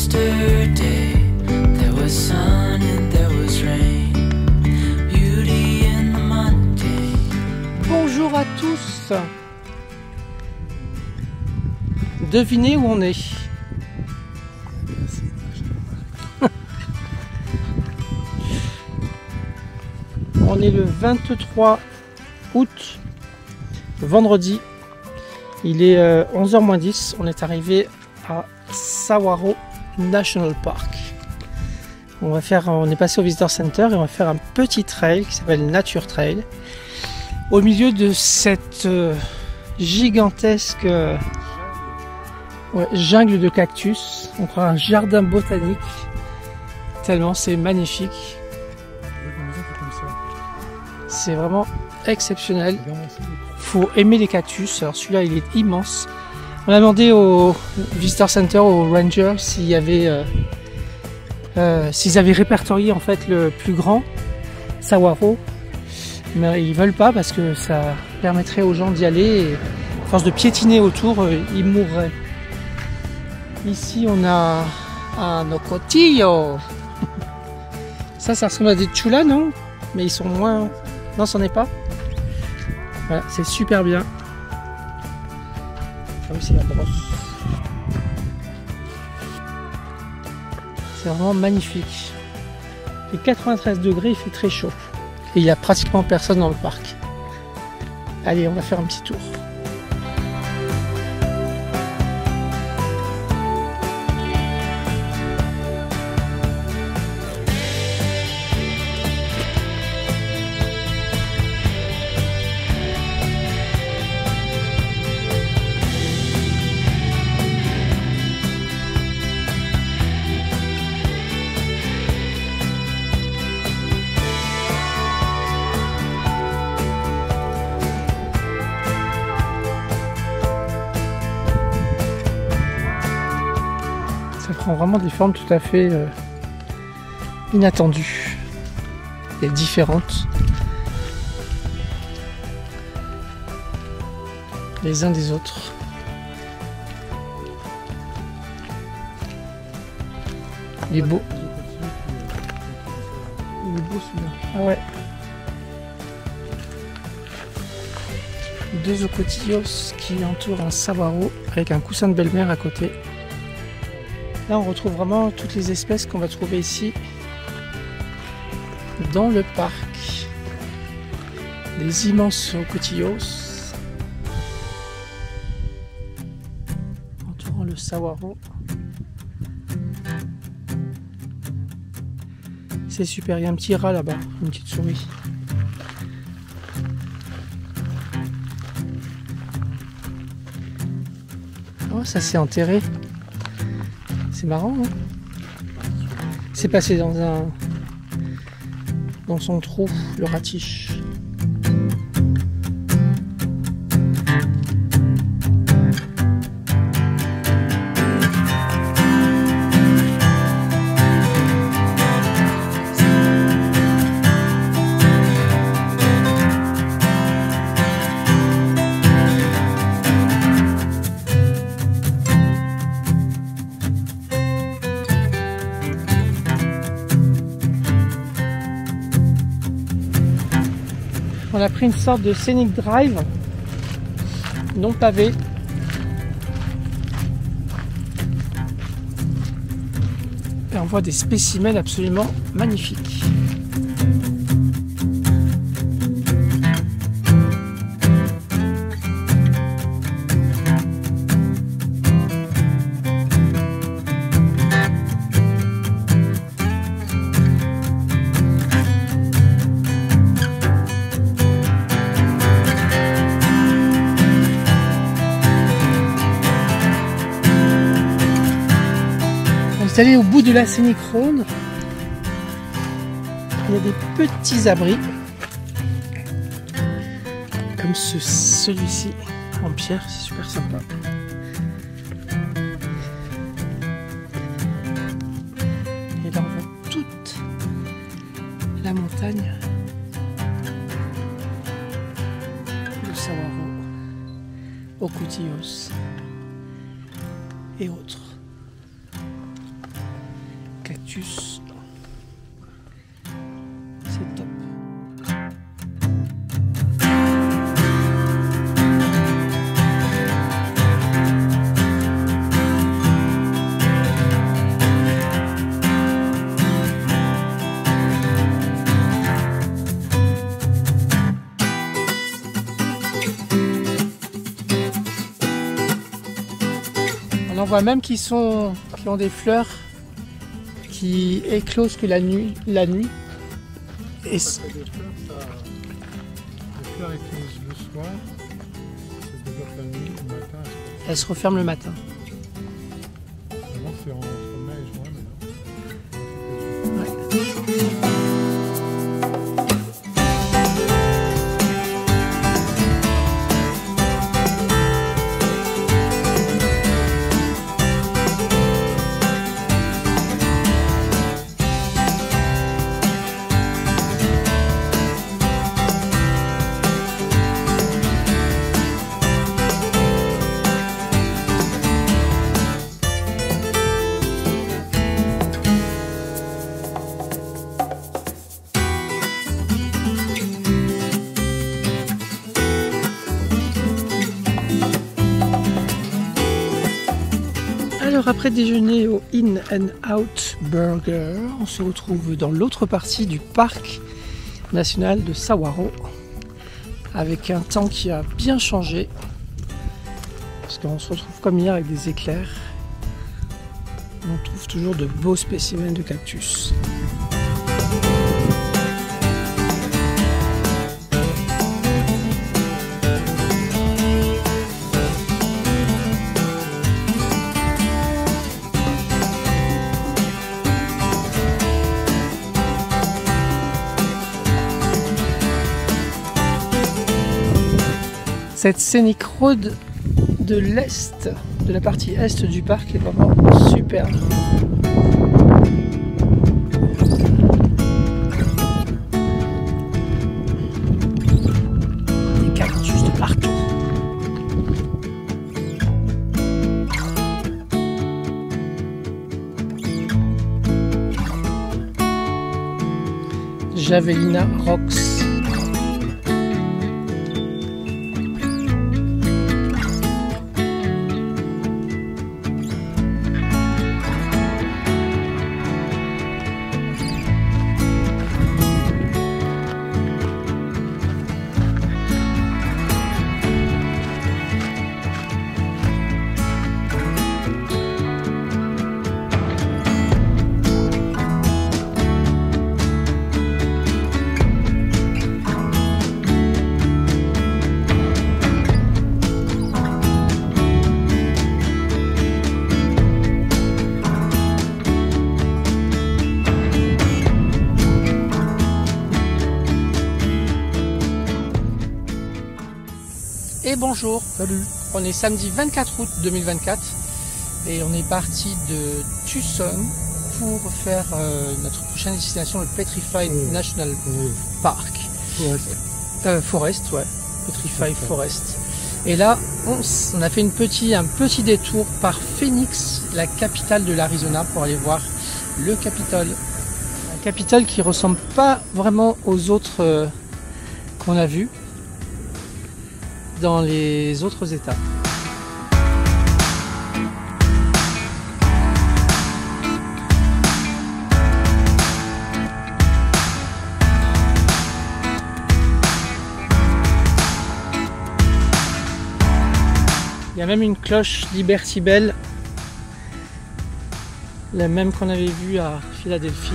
Yesterday there was sun and there was rain. Beauty in the mundane. Bonjour à tous. Devinez où on est. On est le 23 août, vendredi. Il est 11h 10. On est arrivé à Saguaro National Park. On est passé au Visitor Center et on va faire un petit trail qui s'appelle Nature Trail au milieu de cette gigantesque jungle de cactus. On croit un jardin botanique tellement c'est magnifique. C'est vraiment exceptionnel. Faut aimer les cactus. Alors celui-là il est immense. On a demandé au Visitor Center, aux rangers, s'ils avaient répertorié en fait le plus grand, Saguaro, mais ils veulent pas parce que ça permettrait aux gens d'y aller et à force de piétiner autour, ils mourraient. Ici on a un ocotillo. Ça ressemble à des chulas, non? Mais ils sont moins... Non, c'en est pas. Voilà, c'est super bien. Ah oui, c'est la brosse. C'est vraiment magnifique. Il fait 93 degrés, il fait très chaud. Et il n'y a pratiquement personne dans le parc. Allez, on va faire un petit tour. Ça prend vraiment des formes tout à fait inattendues et différentes les uns des autres. Il est beau. Il est beau celui-là. Ah ouais. Deux ocotillos qui entourent un saguaro avec un coussin de belle-mère à côté. Là, on retrouve vraiment toutes les espèces qu'on va trouver ici dans le parc. Des immenses ocotillos entourant le saguaro. C'est super, il y a un petit rat là-bas, une petite souris. Oh, ça s'est enterré. C'est marrant, hein. C'est passé dans son trou, le ratiche. On a pris une sorte de scenic drive non pavé. Et on voit des spécimens absolument magnifiques. On est allé au bout de la scénic ronde. Il y a des petits abris comme celui-ci en pierre, c'est super sympa. Et là on voit toute la montagne, le Saguaro, Ocotillos et autres. cactus. C'est top. On en voit même qui ont des fleurs qui éclosent que la nuit. Et des fleurs, les fleurs éclosent le soir, se développent la nuit, le matin. elles se referment le matin. Vraiment, c'est entre mai et juin maintenant. Alors après déjeuner au In and Out Burger, on se retrouve dans l'autre partie du parc national de Saguaro avec un temps qui a bien changé parce qu'on se retrouve comme hier avec des éclairs. On trouve toujours de beaux spécimens de cactus. Cette scénic road de l'est, de la partie est du parc est vraiment superbe. Des cactus de partout. Javelina Rocks. Et bonjour, Salut. On est samedi 24 août 2024 et on est parti de Tucson pour faire notre prochaine destination, le Petrified National Park. Forest, ouais. Petrified Forest. Et là, on a fait un petit détour par Phoenix, la capitale de l'Arizona, pour aller voir le Capitole. Un Capitole qui ressemble pas vraiment aux autres qu'on a vus dans les autres États. Il y a même une cloche Liberty Bell, la même qu'on avait vue à Philadelphie.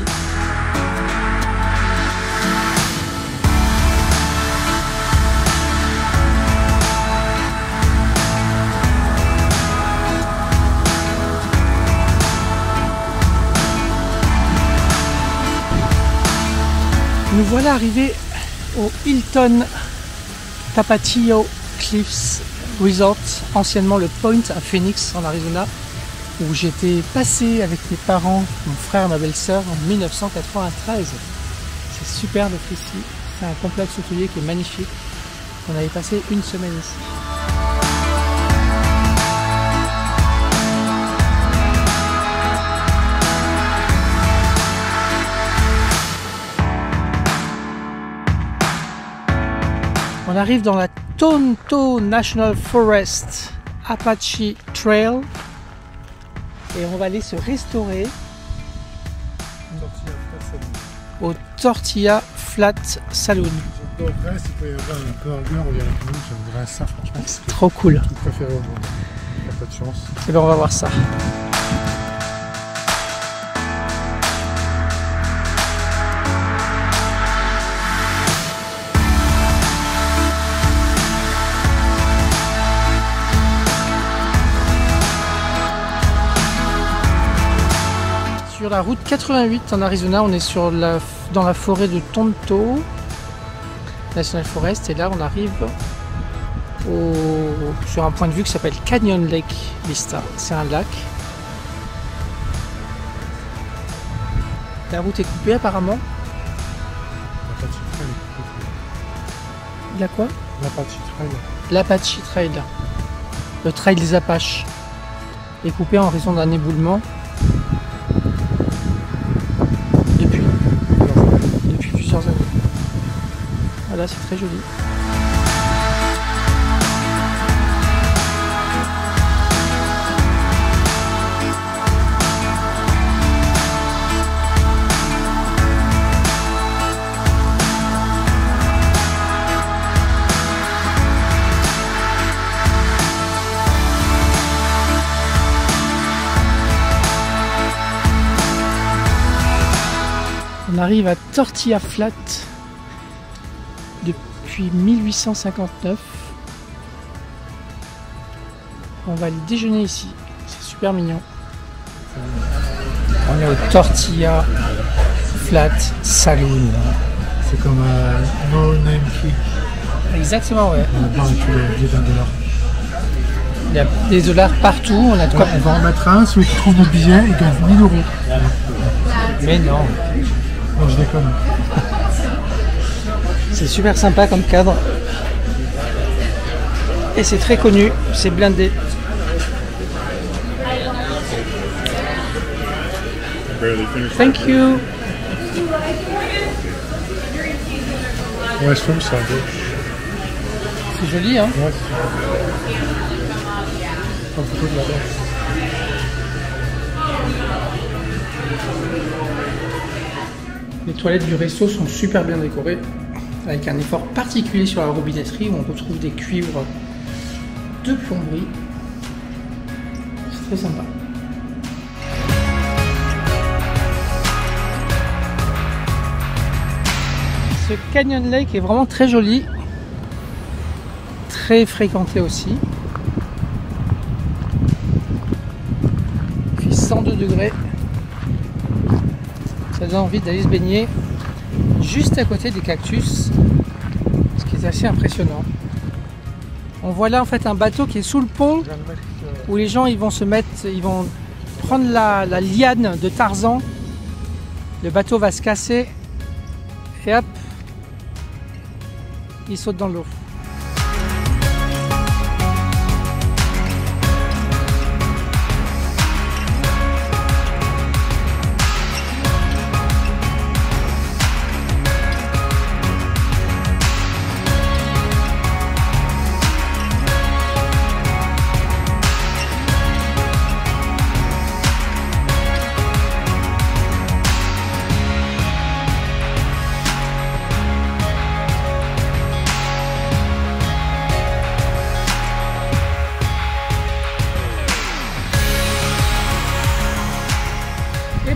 Nous voilà arrivés au Hilton Tapatio Cliffs Resort, anciennement le Point à Phoenix en Arizona, où j'étais passé avec mes parents, mon frère et ma belle-sœur en 1993. C'est super d'être ici, c'est un complexe hôtelier qui est magnifique. On avait passé une semaine ici. On arrive dans la Tonto National Forest Apache Trail et on va aller se restaurer au Tortilla Flat Saloon. J'adorerais s'il peut y avoir un burger ou bien un camion, j'aimerais ça franchement. C'est trop cool. Mon truc préféré au monde. T'as pas de chance. Et bien on va voir ça. Sur la route 88 en Arizona, on est dans la forêt de Tonto National Forest et là on arrive sur un point de vue qui s'appelle Canyon Lake Vista. C'est un lac. La route est coupée apparemment. L'Apache Trail est coupé. Il y a quoi? L'Apache Trail. L'Apache Trail. Le trail des Apaches est coupé en raison d'un éboulement. Depuis plusieurs années. Voilà, c'est très joli. On arrive à Tortilla Flat depuis 1859. On va aller déjeuner ici. C'est super mignon. On est au Tortilla Flat Saloon. C'est comme No Name Key. Exactement, ouais. On a bien avec les billets $1. Il y a des dollars partout. On a de quoi. On va en mettre un. Celui qui trouve notre billet, il gagne 1000 €. Mais non. Non, je déconne. C'est super sympa comme cadre. Et c'est très connu, c'est blindé. Thank you. Ouais, je trouve ça beau. C'est joli, hein? Ouais, c'est pas photo de là-bas. Les toilettes du resto sont super bien décorées, avec un effort particulier sur la robinetterie où on retrouve des cuivres de plomberie. C'est très sympa. Ce Canyon Lake est vraiment très joli, très fréquenté aussi. Il fait 102 degrés. Ça donne envie d'aller se baigner juste à côté des cactus, ce qui est assez impressionnant. On voit là en fait un bateau qui est sous le pont où les gens ils vont prendre la liane de Tarzan. Le bateau va se casser et hop, il saute dans l'eau.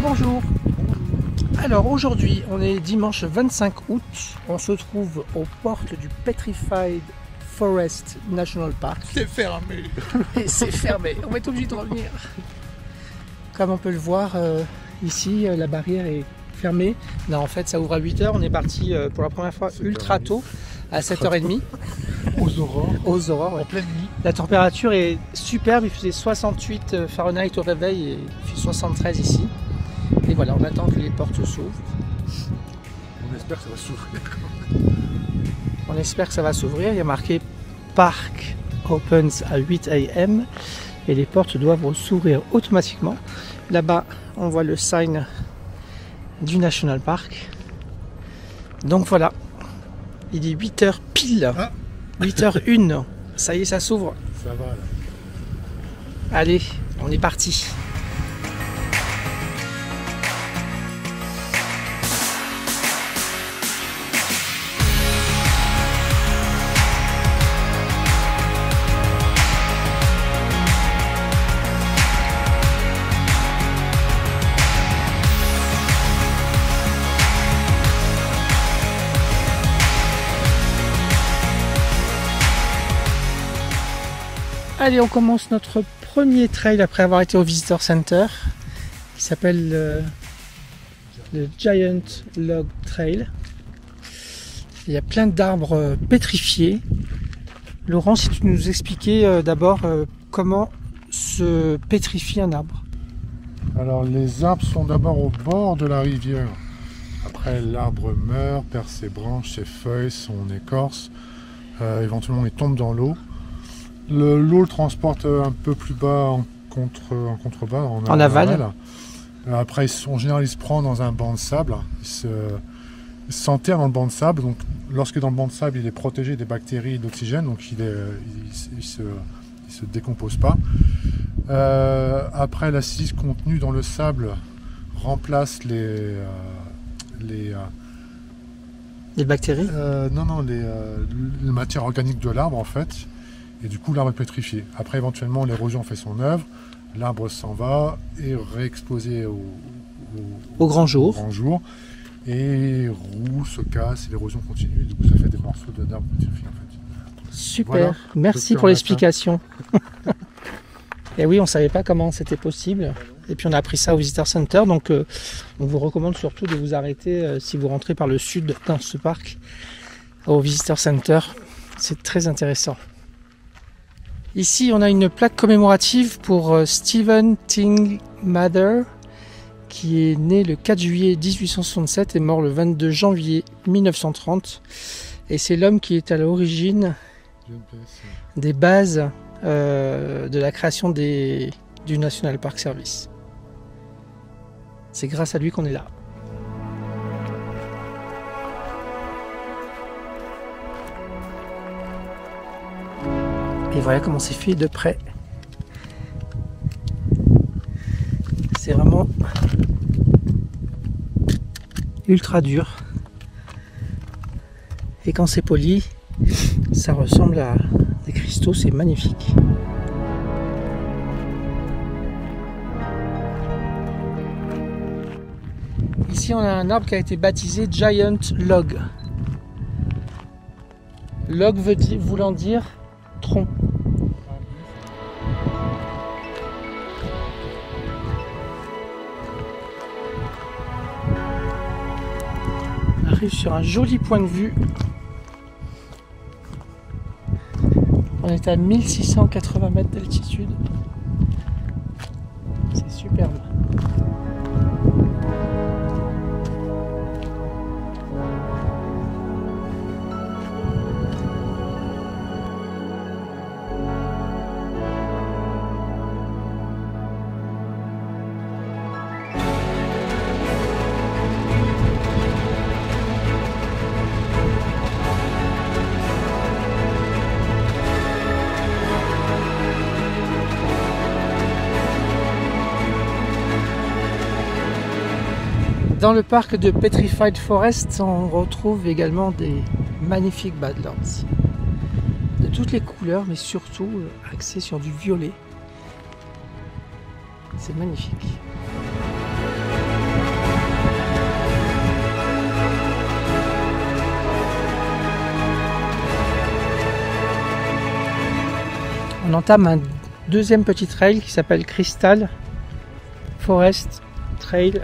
Bonjour. Alors aujourd'hui, on est dimanche 25 août. On se trouve aux portes du Petrified Forest National Park. C'est fermé. Et c'est fermé. On va être obligé de revenir. Comme on peut le voir ici, la barrière est fermée. Non, en fait, ça ouvre à 8 h. On est parti pour la première fois ultra tôt, à 7h30. Aux aurores. Aux aurores, ouais. En pleine nuit. La température est superbe. Il faisait 68 Fahrenheit au réveil et il fait 73 ici. Et voilà, on attend que les portes s'ouvrent. On espère que ça va s'ouvrir. On espère que ça va s'ouvrir. Il y a marqué Park opens à 8 AM et les portes doivent s'ouvrir automatiquement. Là-bas, on voit le sign du National Park. Donc voilà, il est 8 h pile. Ah, 8h01. Ça y est, ça s'ouvre. Ça va là. Allez, on est parti. Allez, on commence notre premier trail après avoir été au Visitor Center, qui s'appelle le Giant Log Trail. Il y a plein d'arbres pétrifiés. Laurent, si tu nous expliquais d'abord comment se pétrifie un arbre. Alors les arbres sont d'abord au bord de la rivière. Après l'arbre meurt, perd ses branches, ses feuilles, son écorce. Éventuellement il tombe dans l'eau. L'eau le transporte un peu plus bas en contrebas, en aval. Après, en général, il se prend dans un banc de sable. Il s'enterre dans le banc de sable. Donc, lorsque dans le banc de sable, il est protégé des bactéries et d'oxygène, donc il se décompose pas. Après, l'acide contenue dans le sable remplace les bactéries. Les matières organiques de l'arbre en fait. Et du coup, l'arbre est pétrifié. Après, éventuellement, l'érosion fait son œuvre, l'arbre s'en va, est réexposé au grand jour. Et roule, se casse, et l'érosion continue. Et du coup, ça fait des morceaux d'arbres pétrifiés en fait. Super, voilà, merci pour l'explication. Et oui, on ne savait pas comment c'était possible. Et puis on a appris ça au Visitor Center. Donc on vous recommande surtout de vous arrêter si vous rentrez par le sud dans ce parc au Visitor Center. C'est très intéressant. Ici, on a une plaque commémorative pour Stephen Ting Mather, qui est né le 4 juillet 1867 et mort le 22 janvier 1930. Et c'est l'homme qui est à l'origine des bases de la création du National Park Service. C'est grâce à lui qu'on est là. Et voilà comment c'est fait de près. C'est vraiment ultra dur. Et quand c'est poli, ça ressemble à des cristaux, c'est magnifique. Ici on a un arbre qui a été baptisé Giant Log. Log voulant dire tronc. On arrive sur un joli point de vue. On est à 1680 mètres d'altitude. C'est superbe. Dans le parc de Petrified Forest, on retrouve également des magnifiques Badlands. De toutes les couleurs, mais surtout axés sur du violet. C'est magnifique. On entame un deuxième petit trail qui s'appelle Crystal Forest Trail.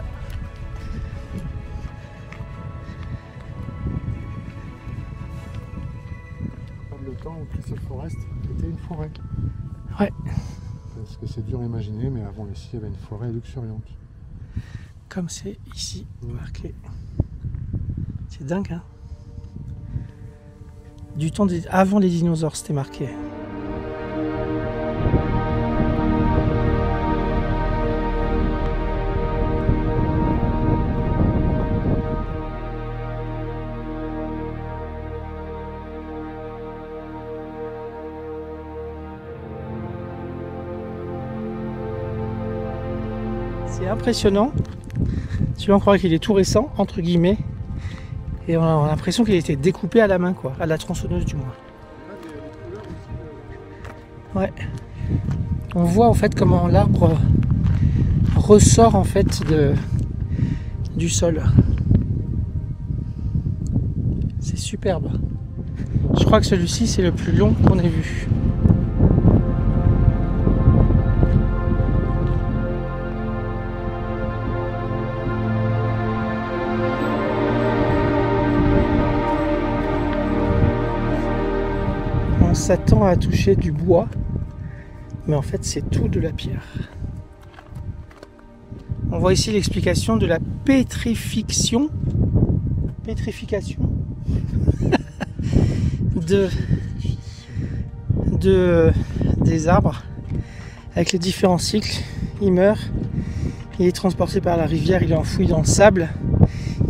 Le temps où Crystal Forest était une forêt. Ouais. Parce que c'est dur à imaginer, mais avant ici, il y avait une forêt luxuriante. Comme c'est ici marqué. C'est dingue, hein? Du temps avant les dinosaures, c'était marqué. C'est impressionnant. Celui-là, on croirait qu'il est tout récent, entre guillemets. Et on a l'impression qu'il a été découpé à la main, quoi, à la tronçonneuse du moins. Ouais. On voit en fait comment l'arbre ressort en fait du sol. C'est superbe. Je crois que celui-ci c'est le plus long qu'on ait vu. On s'attend à toucher du bois, mais en fait c'est tout de la pierre. On voit ici l'explication de la pétrification des arbres avec les différents cycles. Il meurt, il est transporté par la rivière, il est enfoui dans le sable,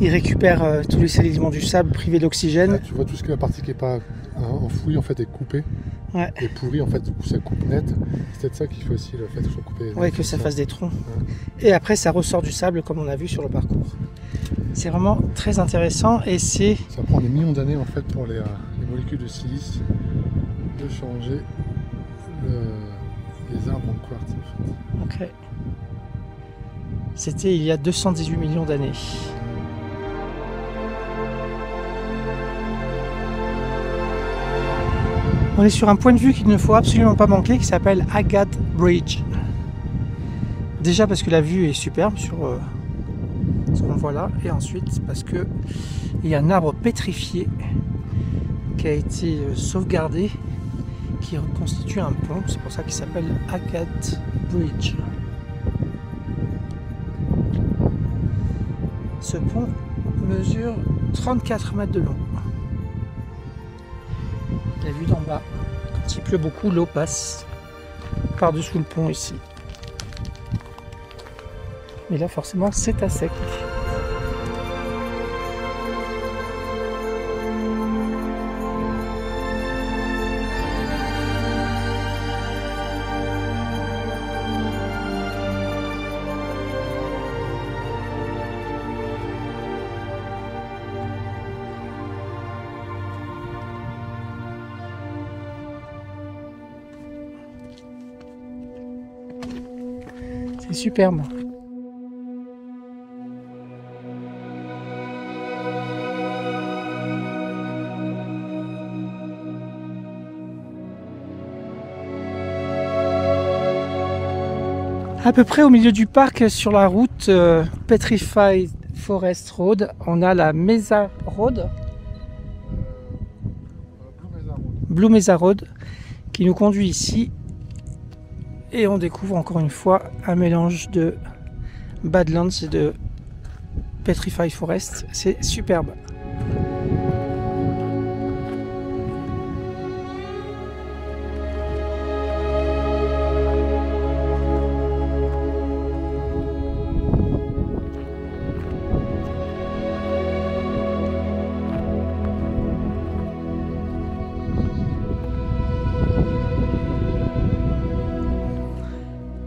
il récupère tous les salissements du sable privé d'oxygène. Là, tu vois tout ce que la partie qui n'est pas enfouie en fait est coupée. Ouais. Et pourrie en fait, du coup ça coupe net. C'est peut-être ça qui fait aussi le fait que ça soit coupé. Ouais, que ça fasse des troncs. Ouais. Et après ça ressort du sable comme on a vu sur le parcours. C'est vraiment très intéressant et c'est... Ça prend des millions d'années en fait pour les molécules de silice de changer les arbres en quartz en fait. Ok. C'était il y a 218 millions d'années. On est sur un point de vue qu'il ne faut absolument pas manquer qui s'appelle Agate Bridge. Déjà parce que la vue est superbe sur ce qu'on voit là, et ensuite parce que il y a un arbre pétrifié qui a été sauvegardé, qui constitue un pont. C'est pour ça qu'il s'appelle Agate Bridge. Ce pont mesure 34 mètres de long. La vue d'en bas, quand il pleut beaucoup, l'eau passe par-dessous le pont ici. Mais là, forcément, c'est à sec. C'est superbe. À peu près au milieu du parc, sur la route Petrified Forest Road, on a la Mesa Road, Blue Mesa Road, qui nous conduit ici. Et on découvre encore une fois un mélange de Badlands et de Petrified Forest. C'est superbe.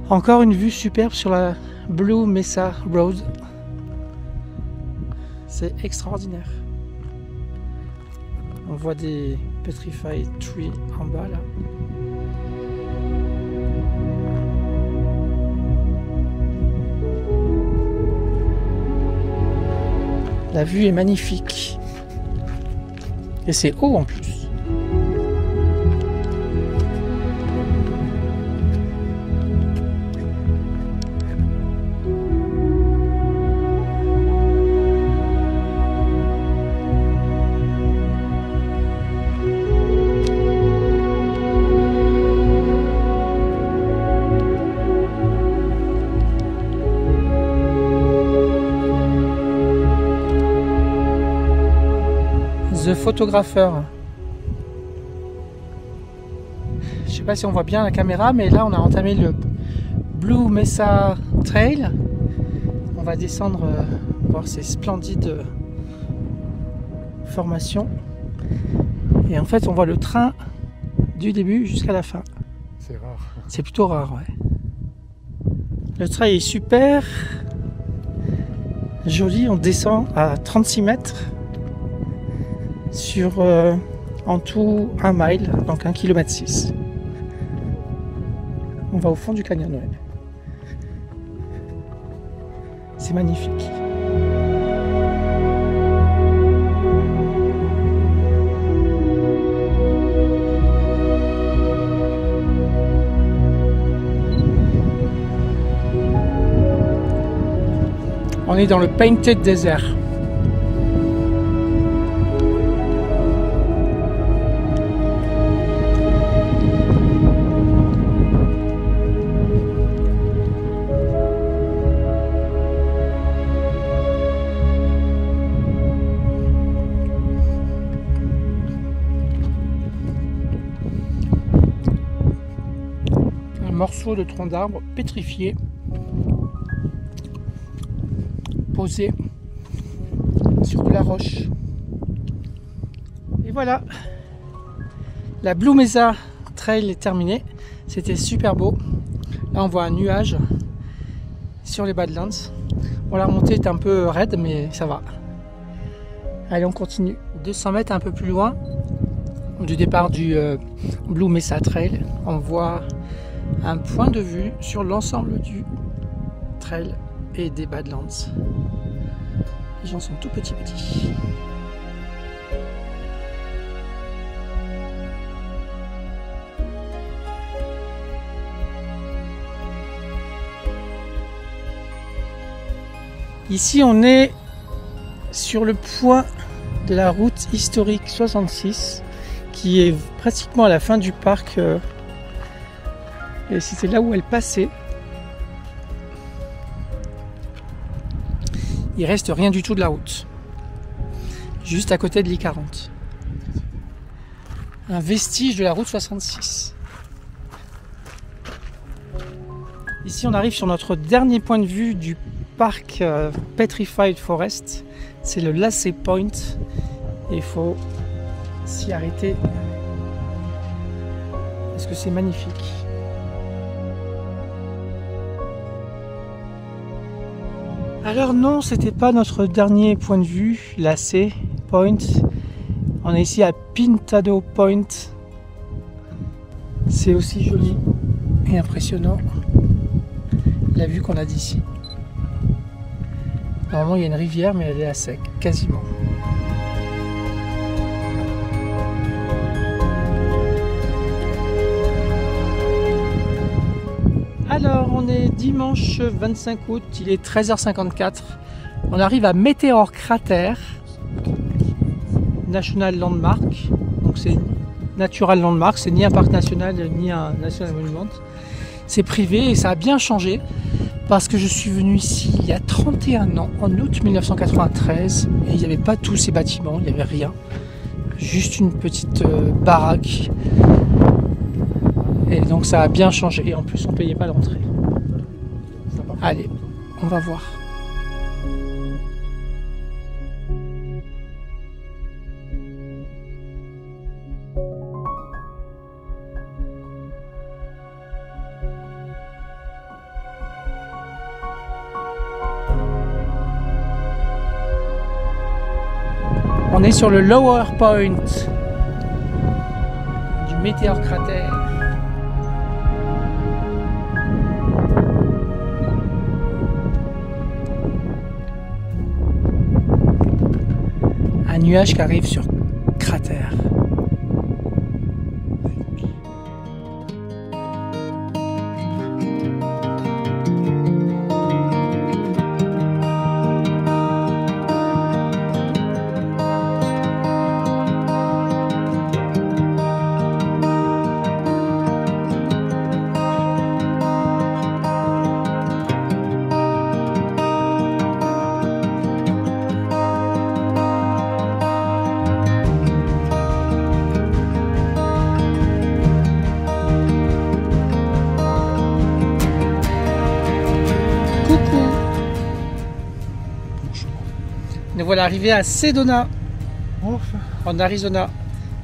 Encore une vue superbe sur la Blue Mesa Road. C'est extraordinaire. On voit des Petrified Trees en bas là. La vue est magnifique. Et c'est haut en plus. The Photographer. Je sais pas si on voit bien la caméra, mais là on a entamé le Blue Mesa Trail. On va descendre voir ces splendides formations. Et en fait on voit le train du début jusqu'à la fin. C'est rare. C'est plutôt rare, ouais. Le trail est super joli, on descend à 36 mètres sur en tout 1 mile, donc 1,6 km. On va au fond du canyon, ouais. C'est magnifique. On est dans le Painted Desert. Un morceau de tronc d'arbre pétrifié, posé sur de la roche. Et voilà, la Blue Mesa Trail est terminée. C'était super beau. Là on voit un nuage sur les Badlands. Bon, la remontée est un peu raide mais ça va. Allez, on continue. 200 mètres un peu plus loin du départ du Blue Mesa Trail, on voit un point de vue sur l'ensemble du trail et des Badlands. Les gens sont tout petits. Ici on est sur le point de la route historique 66 qui est pratiquement à la fin du parc et c'était là où elle passait. Il reste rien du tout de la route, juste à côté de l'I40, un vestige de la route 66. Ici on arrive sur notre dernier point de vue du parc Petrified Forest, c'est le Lacey Point et il faut s'y arrêter parce que c'est magnifique. Alors non, c'était pas notre dernier point de vue, Lacey Point. On est ici à Pintado Point. C'est aussi joli et impressionnant la vue qu'on a d'ici. Normalement il y a une rivière mais elle est à sec, quasiment. Alors on est dimanche 25 août, il est 13h54. On arrive à Meteor Crater National Landmark. Donc c'est Natural Landmark, c'est ni un parc national ni un National Monument. C'est privé et ça a bien changé parce que je suis venu ici il y a 31 ans, en août 1993, et il n'y avait pas tous ces bâtiments, il n'y avait rien. Juste une petite baraque. Et donc ça a bien changé. Et en plus on ne payait pas l'entrée. Allez, on va voir. On est sur le lower point du Meteor Crater. Un nuage qui arrive sur cratère. Nous voilà arrivés à Sedona, en Arizona,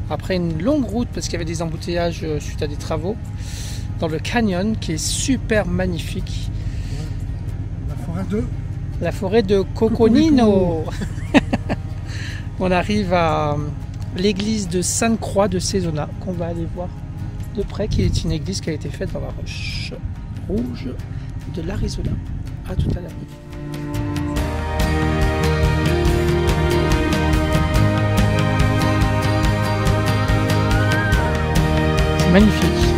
après une longue route parce qu'il y avait des embouteillages suite à des travaux, dans le canyon qui est super magnifique. forêt de... La forêt de Coconino. On arrive à l'église de Sainte-Croix de Cesona, qu'on va aller voir de près, qui est une église qui a été faite dans la roche rouge de l'Arizona. À tout à l'heure. Magnifique.